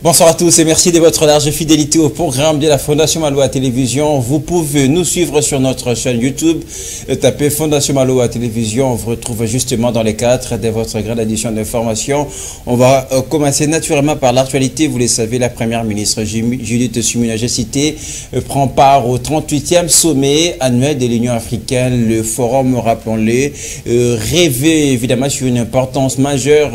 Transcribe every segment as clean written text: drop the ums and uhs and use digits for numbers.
Bonsoir à tous et merci de votre large fidélité au programme de la Fondation Maloa Télévision. Vous pouvez nous suivre sur notre chaîne YouTube. Tapez Fondation Maloa Télévision. On vous retrouve justement dans les cadres de votre grande édition d'information. On va commencer naturellement par l'actualité. Vous le savez, la première ministre Judith Suminwa, j'ai cité, prend part au 38e sommet annuel de l'Union africaine. Le forum, rappelons-le, rêvé évidemment sur une importance majeure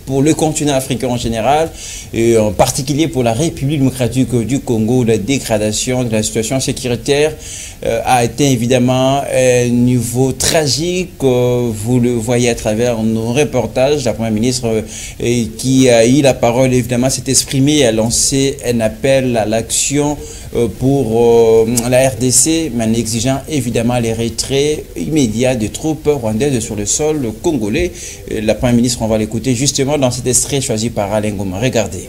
pour le continent africain en général, et en particulier pour la République démocratique du Congo. La dégradation de la situation sécuritaire a été évidemment un niveau tragique. Vous le voyez à travers nos reportages. La première ministre qui a eu la parole, évidemment, s'est exprimée, a lancé un appel à l'action pour la RDC, mais en exigeant évidemment les retraits immédiats des troupes rwandaises sur le sol congolais. La première ministre, on va l'écouter justement dans cet extrait choisi par Alain Ngoma. Regardez.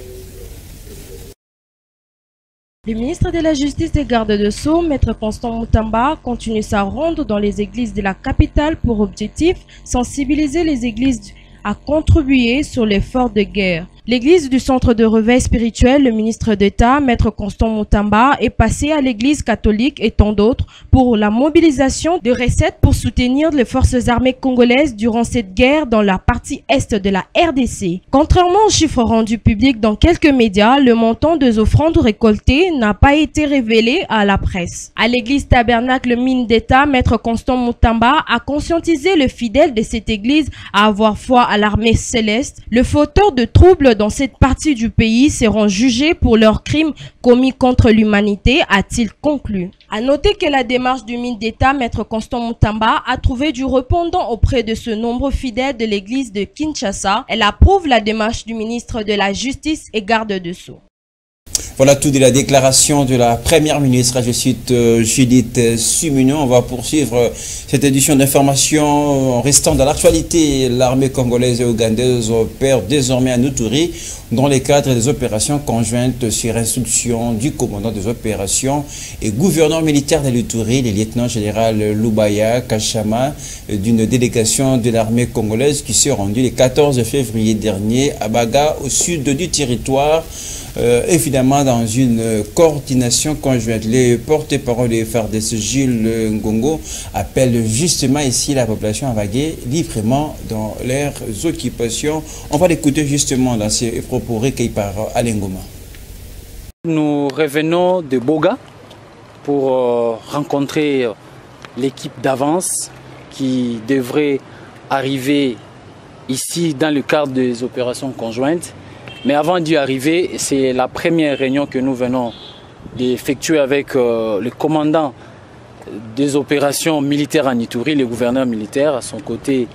Le ministre de la Justice et Garde de Sceaux, Maître Constant Mutamba, continue sa ronde dans les églises de la capitale pour objectif sensibiliser les églises à contribuer sur l'effort de guerre. L'église du centre de réveil spirituel, le ministre d'État, Maître Constant Mutamba, est passé à l'église catholique et tant d'autres pour la mobilisation de recettes pour soutenir les forces armées congolaises durant cette guerre dans la partie est de la RDC. Contrairement aux chiffres rendus publics dans quelques médias, le montant des offrandes récoltées n'a pas été révélé à la presse. À l'église tabernacle mine d'État, Maître Constant Mutamba a conscientisé le fidèle de cette église à avoir foi à l'armée céleste. Le fauteur de troubles dans cette partie du pays seront jugés pour leurs crimes commis contre l'humanité, a-t-il conclu. À noter que la démarche du ministre d'État, Maître Constant Mutamba, a trouvé du répondant auprès de ce nombreux fidèles de l'église de Kinshasa. Elle approuve la démarche du ministre de la Justice et Garde de Sceaux. Voilà tout de la déclaration de la première ministre, je cite Judith Suminwa. On va poursuivre cette édition d'information en restant dans l'actualité. L'armée congolaise et ougandaise opère désormais à Nuturi dans le cadre des opérations conjointes sur instruction du commandant des opérations et gouverneur militaire de Nuturi, le lieutenant-général Lubaya Kachama, d'une délégation de l'armée congolaise qui s'est rendue le 14 février dernier à Baga, au sud du territoire. Évidemment dans une coordination conjointe. Les porte-parole des FARDC, Gilles Ngongo, appellent justement ici la population à vaguer librement dans leurs occupations. On va l'écouter justement dans ces propos recueillis par Alain Ngoma. Nous revenons de Boga pour rencontrer l'équipe d'avance qui devrait arriver ici dans le cadre des opérations conjointes. Mais avant d'y arriver, c'est la première réunion que nous venons d'effectuer avec le commandant des opérations militaires en Ituri, le gouverneur militaire. À son côté,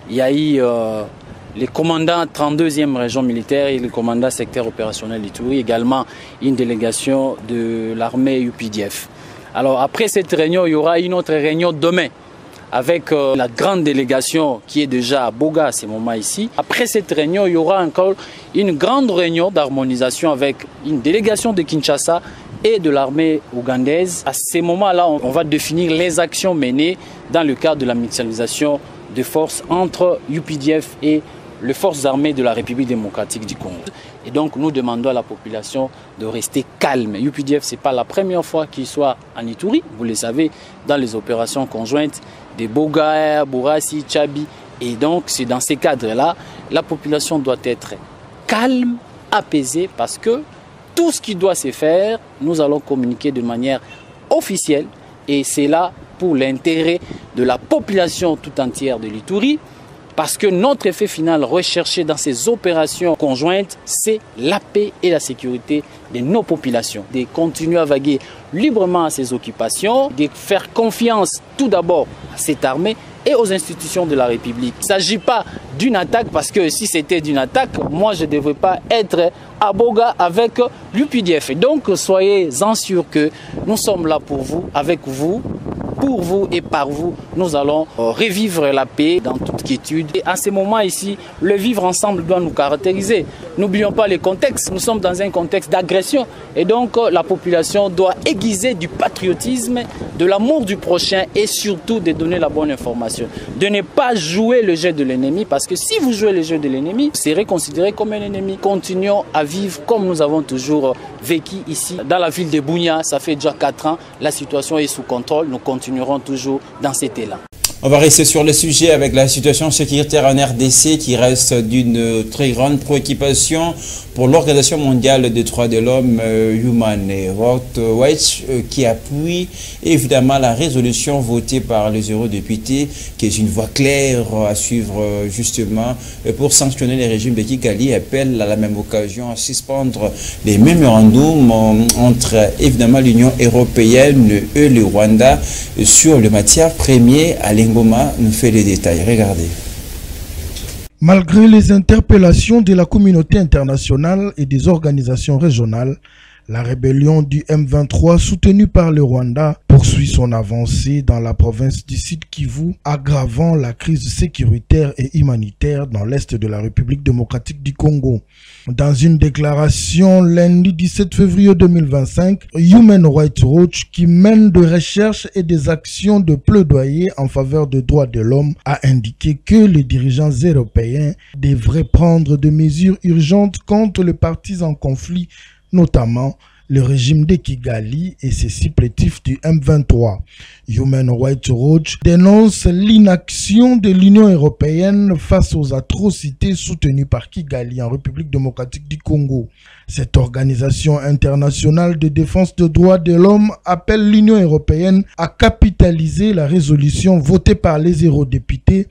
il y a eu le commandant 32e région militaire et le commandant secteur opérationnel d'Ituri, également une délégation de l'armée UPDF. Alors après cette réunion, il y aura une autre réunion demain avec la grande délégation qui est déjà à Boga à ce moment ici. Après cette réunion, il y aura encore une grande réunion d'harmonisation avec une délégation de Kinshasa et de l'armée ougandaise. À ce moment-là, on va définir les actions menées dans le cadre de la mutualisation de forces entre UPDF et les forces armées de la République démocratique du Congo. Et donc, nous demandons à la population de rester calme. UPDF, ce n'est pas la première fois qu'il soit en Ituri. Vous le savez, dans les opérations conjointes de Boga, Bourassi, Tchabi. Et donc, c'est dans ces cadres-là, la population doit être calme, apaisée, parce que tout ce qui doit se faire, nous allons communiquer de manière officielle. Et c'est là pour l'intérêt de la population tout entière de l'Ituri. Parce que notre effet final recherché dans ces opérations conjointes, c'est la paix et la sécurité de nos populations. De continuer à vaguer librement à ces occupations, de faire confiance tout d'abord à cette armée et aux institutions de la République. Il ne s'agit pas d'une attaque, parce que si c'était d'une attaque, moi je ne devrais pas être à Boga avec l'UPDF. Et donc soyez-en sûrs que nous sommes là pour vous, avec vous, pour vous et par vous. Nous allons revivre la paix dans toute quiétude. Et à ce moment ici, le vivre ensemble doit nous caractériser. n'oublions pas les contextes. Nous sommes dans un contexte d'agression. Et donc, la population doit aiguiser du patriotisme, de l'amour du prochain et surtout de donner la bonne information. De ne pas jouer le jeu de l'ennemi, parce que si vous jouez le jeu de l'ennemi, vous serez considéré comme un ennemi. Continuons à vivre comme nous avons toujours vécu ici. Dans la ville de Bunia, ça fait déjà 4 ans. La situation est sous contrôle. Nous continuerons toujours dans cet élan. On va rester sur le sujet avec la situation sécuritaire en RDC qui reste d'une très grande préoccupation pour l'Organisation mondiale des droits de l'homme, Human Rights Watch, qui appuie évidemment la résolution votée par les eurodéputés, qui est une voie claire à suivre justement pour sanctionner les régimes de Kigali, appelle à la même occasion à suspendre les mémorandums entre évidemment l'Union européenne et le Rwanda sur les matières premières. Alengoma nous fait les détails. Regardez. Malgré les interpellations de la communauté internationale et des organisations régionales, la rébellion du M23 soutenue par le Rwanda poursuit son avancée dans la province du Sud Kivu, aggravant la crise sécuritaire et humanitaire dans l'est de la République démocratique du Congo. Dans une déclaration lundi 17 février 2025, Human Rights Watch, qui mène des recherches et des actions de plaidoyer en faveur des droits de l'homme, a indiqué que les dirigeants européens devraient prendre des mesures urgentes contre les partis en conflit, notamment le régime de Kigali et ses supplétifs du M23. Human Rights Watch dénonce l'inaction de l'Union européenne face aux atrocités soutenues par Kigali en République démocratique du Congo. Cette organisation internationale de défense des droits de l'homme appelle l'Union européenne à capitaliser la résolution votée par les eurodéputés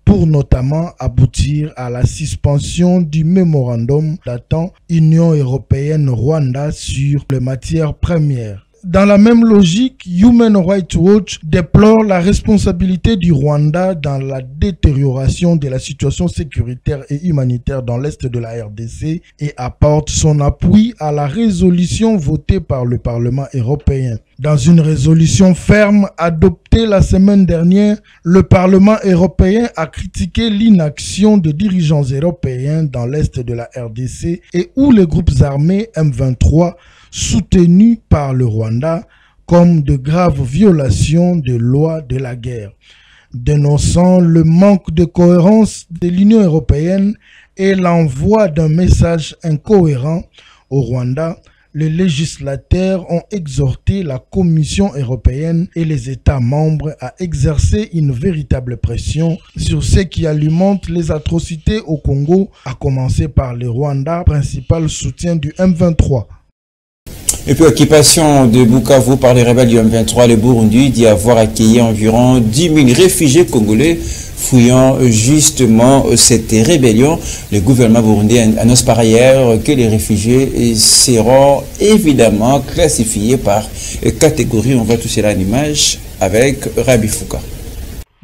pour notamment aboutir à la suspension du mémorandum datant Union européenne-Rwanda sur les matières premières. Dans la même logique, Human Rights Watch déplore la responsabilité du Rwanda dans la détérioration de la situation sécuritaire et humanitaire dans l'est de la RDC et apporte son appui à la résolution votée par le Parlement européen. Dans une résolution ferme adoptée la semaine dernière, le Parlement européen a critiqué l'inaction des dirigeants européens dans l'est de la RDC et où les groupes armés M23 soutenus par le Rwanda comme de graves violations des lois de la guerre. Dénonçant le manque de cohérence de l'Union européenne et l'envoi d'un message incohérent au Rwanda, les législateurs ont exhorté la Commission européenne et les États membres à exercer une véritable pression sur ce qui alimente les atrocités au Congo, à commencer par le Rwanda, principal soutien du M23. Et puis, occupation de Bukavu par les rebelles du M23, le Burundi dit avoir accueilli environ 10 000 réfugiés congolais fouillant justement cette rébellion. Le gouvernement burundais annonce par ailleurs que les réfugiés seront évidemment classifiés par catégorie. On voit tout cela en image avec Rabi Fouka.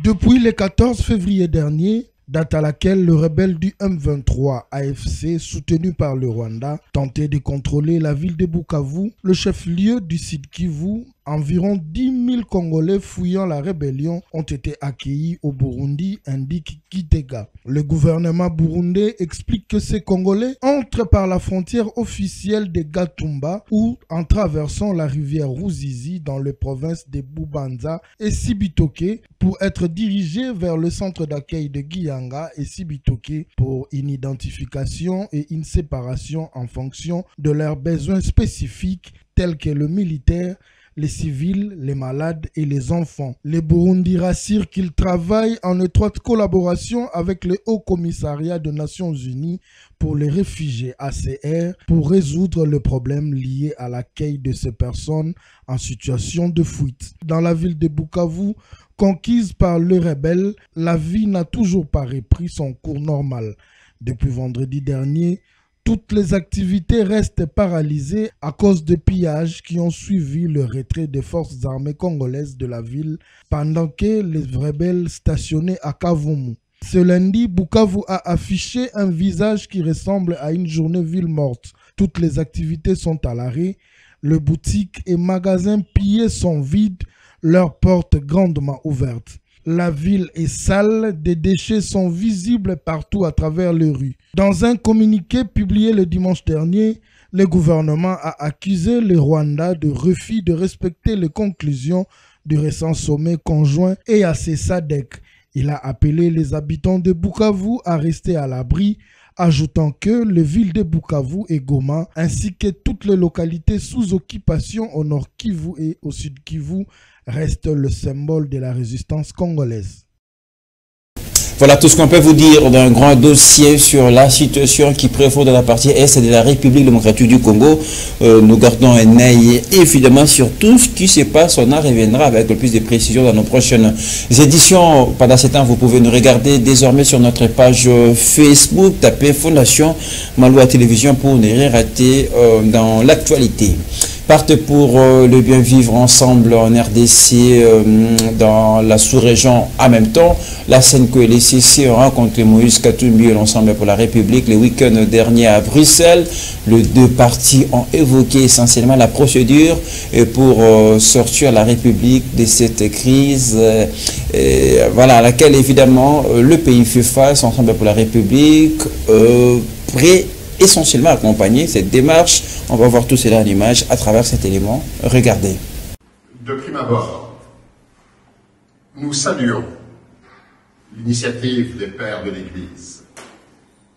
Depuis le 14 février dernier, date à laquelle le rebelle du M23 AFC, soutenu par le Rwanda, tentait de contrôler la ville de Bukavu, le chef-lieu du Sud Kivu, environ 10 000 Congolais fouillant la rébellion ont été accueillis au Burundi, indique Kitega. Le gouvernement burundais explique que ces Congolais entrent par la frontière officielle de Gatumba ou en traversant la rivière Ruzizi dans les provinces de Bubanza et Sibitoke pour être dirigés vers le centre d'accueil de Giyanga et Sibitoke pour une identification et une séparation en fonction de leurs besoins spécifiques tels que le militaire, les civils, les malades et les enfants. Les Burundis rassurent qu'ils travaillent en étroite collaboration avec le Haut Commissariat des Nations Unies pour les réfugiés HCR pour résoudre le problème lié à l'accueil de ces personnes en situation de fuite. Dans la ville de Bukavu, conquise par les rebelles, la vie n'a toujours pas repris son cours normal. Depuis vendredi dernier, toutes les activités restent paralysées à cause de pillages qui ont suivi le retrait des forces armées congolaises de la ville pendant que les rebelles stationnaient à Kavumu. Ce lundi, Bukavu a affiché un visage qui ressemble à une journée ville morte. Toutes les activités sont à l'arrêt, les boutiques et magasins pillés sont vides, leurs portes grandement ouvertes. La ville est sale, des déchets sont visibles partout à travers les rues. Dans un communiqué publié le dimanche dernier, le gouvernement a accusé le Rwanda de refus de respecter les conclusions du récent sommet conjoint EAC SADC. Il a appelé les habitants de Bukavu à rester à l'abri, ajoutant que les villes de Bukavu et Goma, ainsi que toutes les localités sous occupation au nord Kivu et au sud Kivu, restent le symbole de la résistance congolaise. Voilà tout ce qu'on peut vous dire d'un grand dossier sur la situation qui prévaut dans la partie est de la République démocratique du Congo. Nous gardons un œil évidemment sur tout ce qui se passe. On en reviendra avec le plus de précision dans nos prochaines éditions. Pendant ce temps, vous pouvez nous regarder désormais sur notre page Facebook. Tapez Fondation Maloa Télévision pour ne rien rater dans l'actualité. Partent pour le bien vivre ensemble en RDC, dans la sous-région en même temps. La SENCO et les CC ont rencontré Moïse Katumbi et l'Ensemble pour la République le week-end dernier à Bruxelles. Les deux parties ont évoqué essentiellement la procédure pour sortir la République de cette crise voilà, à laquelle évidemment le pays fait face. Ensemble pour la République, prêt essentiellement accompagner cette démarche. On va voir tout cela en image à travers cet élément. Regardez. De prime abord, nous saluons l'initiative des pères de l'Église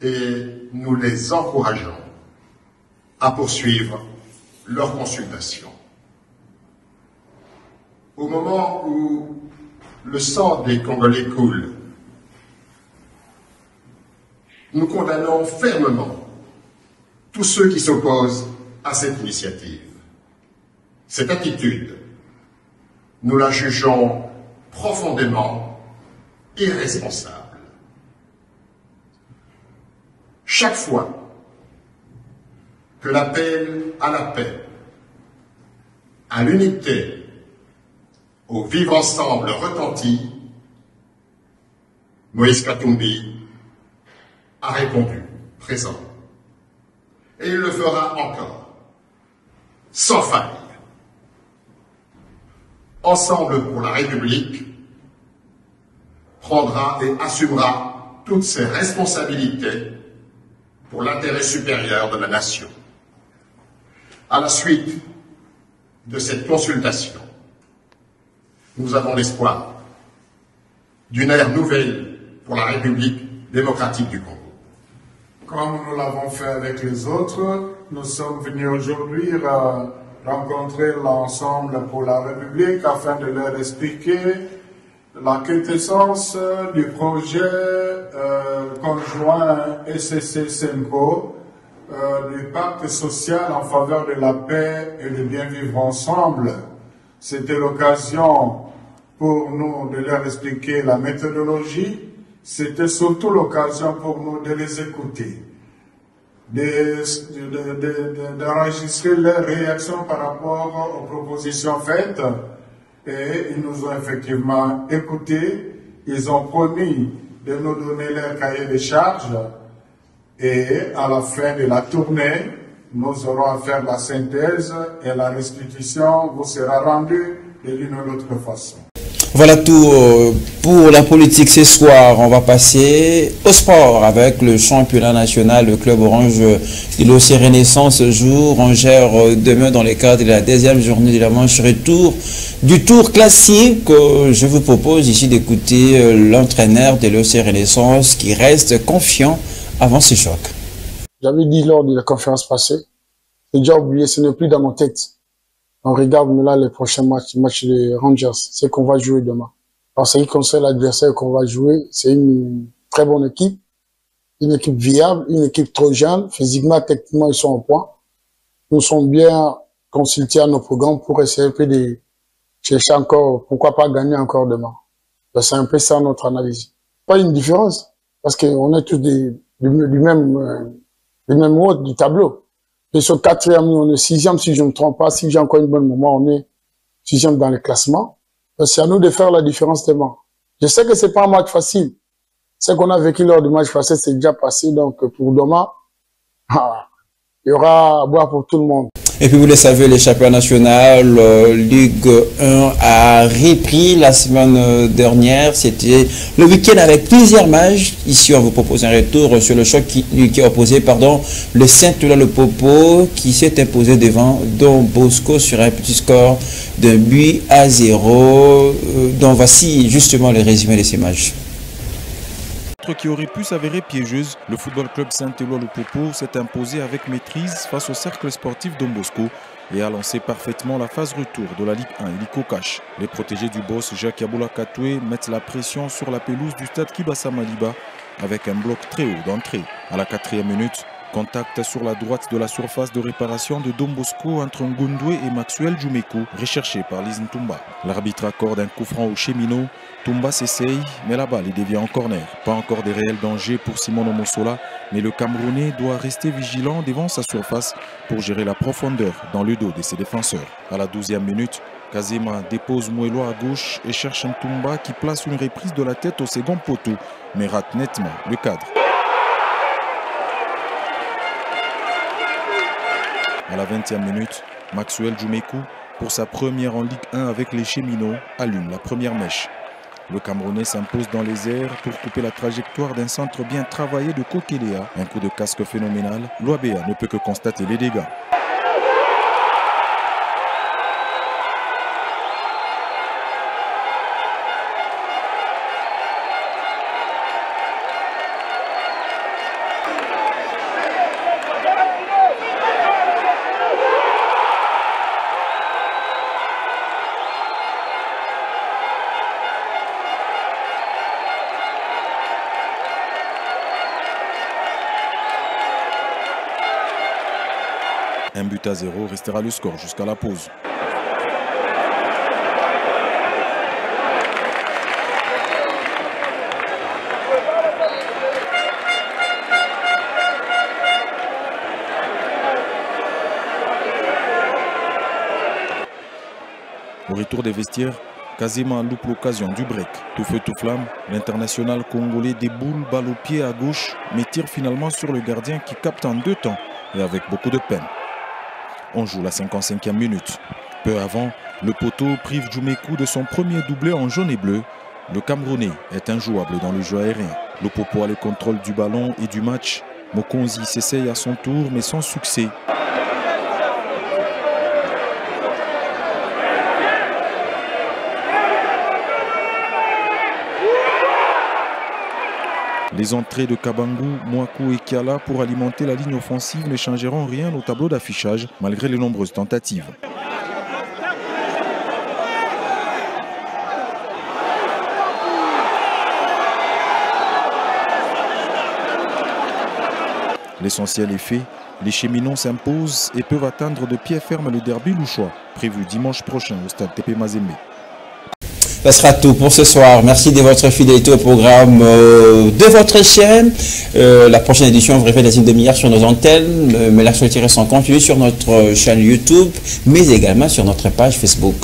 et nous les encourageons à poursuivre leur consultation. Au moment où le sang des Congolais coule, nous condamnons fermement tous ceux qui s'opposent à cette initiative. Cette attitude, nous la jugeons profondément irresponsable. Chaque fois que l'appel à la paix, à l'unité, au vivre ensemble retentit, Moïse Katumbi a répondu présent. Et il le fera encore, sans faille. Ensemble pour la République prendra et assumera toutes ses responsabilités pour l'intérêt supérieur de la nation. À la suite de cette consultation, nous avons l'espoir d'une ère nouvelle pour la République démocratique du Congo. Comme nous l'avons fait avec les autres, nous sommes venus aujourd'hui rencontrer l'ensemble pour la République afin de leur expliquer la quintessence du projet conjoint ECC-SENCO du pacte social en faveur de la paix et du bien vivre ensemble. C'était l'occasion pour nous de leur expliquer la méthodologie. C'était surtout l'occasion pour nous de les écouter, d'enregistrer leurs réactions par rapport aux propositions faites. Et ils nous ont effectivement écoutés. Ils ont promis de nous donner leur cahier de charges. Et à la fin de la tournée, nous aurons à faire la synthèse et la restitution vous sera rendue de l'une ou l'autre façon. Voilà tout pour la politique ce soir. On va passer au sport avec le championnat national. Le club orange de l'OC Renaissance ce jour. On gère demain dans le cadre de la deuxième journée de la manche retour du tour classique. Je vous propose ici d'écouter l'entraîneur de l'OC Renaissance qui reste confiant avant ce choc. J'avais dit lors de la conférence passée, j'ai déjà oublié, ce n'est plus dans mon tête. On regarde là les prochains matchs des Rangers, c'est qu'on va jouer demain. En ce qui concerne l'adversaire qu'on va jouer, c'est une très bonne équipe, une équipe viable, une équipe trop jeune, physiquement, techniquement, ils sont au point. Nous sommes bien consultés à nos programmes pour essayer de chercher encore, pourquoi pas gagner encore demain. C'est un peu ça notre analyse. Pas une différence, parce qu'on est tous du même haut du tableau. Et sur quatrième, on est sixième, si je ne me trompe pas. Si j'ai encore une bonne moment, on est sixième dans le classement. C'est à nous de faire la différence demain. Je sais que c'est pas un match facile. Ce qu'on a vécu lors du match passé, c'est déjà passé. Donc, pour demain, il y aura à boire pour tout le monde. Et puis vous le savez, les championnats nationaux, Ligue 1 a repris la semaine dernière. C'était le week-end avec plusieurs matchs. Ici, on vous propose un retour sur le choc qui a opposé le Saint-Ouen-le-Popo qui s'est imposé devant Don Bosco sur un petit score de 8-0. Donc voici justement le résumé de ces matchs. Qui aurait pu s'avérer piégeuse, le football club Saint-Éloi-le-Popo s'est imposé avec maîtrise face au cercle sportif Don Bosco et a lancé parfaitement la phase retour de la Ligue 1 Illico Cash. Les protégés du boss Jacques Yaboula Katoué mettent la pression sur la pelouse du stade Kibasa Maliba avec un bloc très haut d'entrée. À la 4e minute, contact sur la droite de la surface de réparation de Don Bosco entre Ngundwe et Maxwell Djoumekou, recherché par Lizn Toumba. L'arbitre accorde un coup franc au Cheminot. Toumba s'essaye, mais la balle est déviée en corner. Pas encore de réels dangers pour Simon Omosola, mais le Camerounais doit rester vigilant devant sa surface pour gérer la profondeur dans le dos de ses défenseurs. À la 12e minute, Kazema dépose Mouelo à gauche et cherche un Toumba qui place une reprise de la tête au second poteau, mais rate nettement le cadre. À la 20e minute, Maxwell Djoumekou, pour sa première en Ligue 1 avec les Cheminots, allume la première mèche. Le Camerounais s'impose dans les airs pour couper la trajectoire d'un centre bien travaillé de Kokelea. Un coup de casque phénoménal, l'OABA ne peut que constater les dégâts. Un but à 0 restera le score jusqu'à la pause. Au retour des vestiaires, Kazema loupe l'occasion du break. Tout feu tout flamme, l'international congolais déboule, balle au pied à gauche, mais tire finalement sur le gardien qui capte en 2 temps et avec beaucoup de peine. On joue la 55e minute. Peu avant, le poteau prive Djoumekou de son premier doublé en jaune et bleu. Le Camerounais est injouable dans le jeu aérien. Le Popo a le contrôle du ballon et du match. Mokonzi s'essaye à son tour mais sans succès. Les entrées de Kabangou, Mouakou et Kiala pour alimenter la ligne offensive ne changeront rien au tableau d'affichage malgré les nombreuses tentatives. L'essentiel est fait, les Cheminots s'imposent et peuvent atteindre de pied ferme le derby louchois, prévu dimanche prochain au stade TP Mazembe. Ça sera tout pour ce soir. Merci de votre fidélité au programme de votre chaîne. La prochaine édition vous révèle une demi-heure sur nos antennes, mais l'actualité reste en continu sur notre chaîne YouTube, mais également sur notre page Facebook.